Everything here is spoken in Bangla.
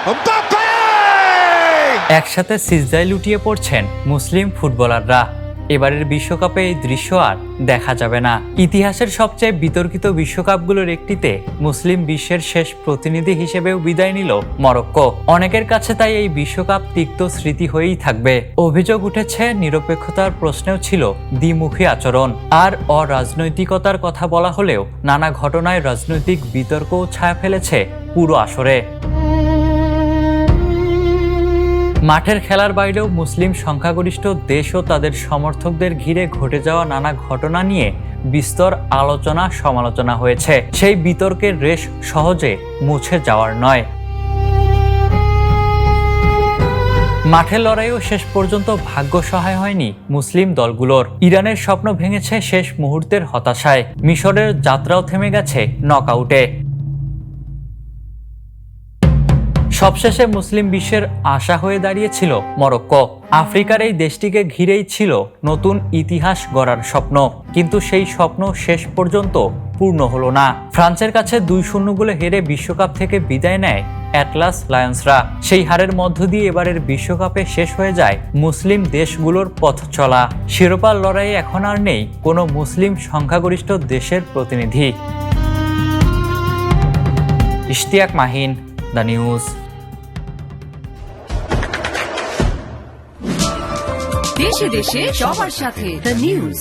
এমবাপ্পে! একসাথে সিজদায় লুটিয়ে পড়ছেন মুসলিম ফুটবলাররা। এবারের বিশ্বকাপে এই দৃশ্য আর দেখা যাবে না। ইতিহাসের সবচেয়ে বিতর্কিত বিশ্বকাপগুলোর একটিতে মুসলিম বিশ্বের শেষ প্রতিনিধি হিসেবেও বিদায় নিল মরক্কো। অনেকের কাছে তাই এই বিশ্বকাপ তিক্ত স্মৃতি হয়েই থাকবে। অভিযোগ উঠেছে নিরপেক্ষতার প্রশ্নেও ছিল দ্বিমুখী আচরণ আর অরাজনৈতিকতার কথা বলা হলেও নানা ঘটনায় রাজনৈতিক বিতর্কও ছায়া ফেলেছে পুরো আসরে। মাঠের খেলার বাইরেও মুসলিম সংখ্যাগরিষ্ঠ দেশ ও তাদের সমর্থকদের ঘিরে ঘটে যাওয়া নানা ঘটনা নিয়ে বিস্তর আলোচনা সমালোচনা হয়েছে। সেই বিতর্কের রেশ সহজে মুছে যাওয়ার নয়। মাঠের লড়াইও শেষ পর্যন্ত ভাগ্য সহায় হয়নি মুসলিম দলগুলোর। ইরানের স্বপ্ন ভেঙেছে শেষ মুহূর্তের হতাশায়। মিশরের যাত্রাও থেমে গেছে নকআউটে। সবশেষে মুসলিম বিশ্বের আশা হয়ে দাঁড়িয়েছিল মরক্কো। আফ্রিকার এই দেশটিকে ঘিরেই ছিল নতুন ইতিহাস গড়ার স্বপ্ন, কিন্তু সেই স্বপ্ন শেষ পর্যন্ত পূর্ণ হলো না। ফ্রান্সের কাছে 2-0 গোলে হেরে বিশ্বকাপ থেকে বিদায় নেয় অ্যাটলাস লায়ন্সরা। সেই হারের মধ্য দিয়ে এবারের বিশ্বকাপে শেষ হয়ে যায় মুসলিম দেশগুলোর পথ চলা। শিরোপার লড়াইয়ে এখন আর নেই কোনো মুসলিম সংখ্যাগরিষ্ঠ দেশের প্রতিনিধি। Ishtiaq Mahin, the news. দেশে দেশে সবার সাথে দ্য নিউজ।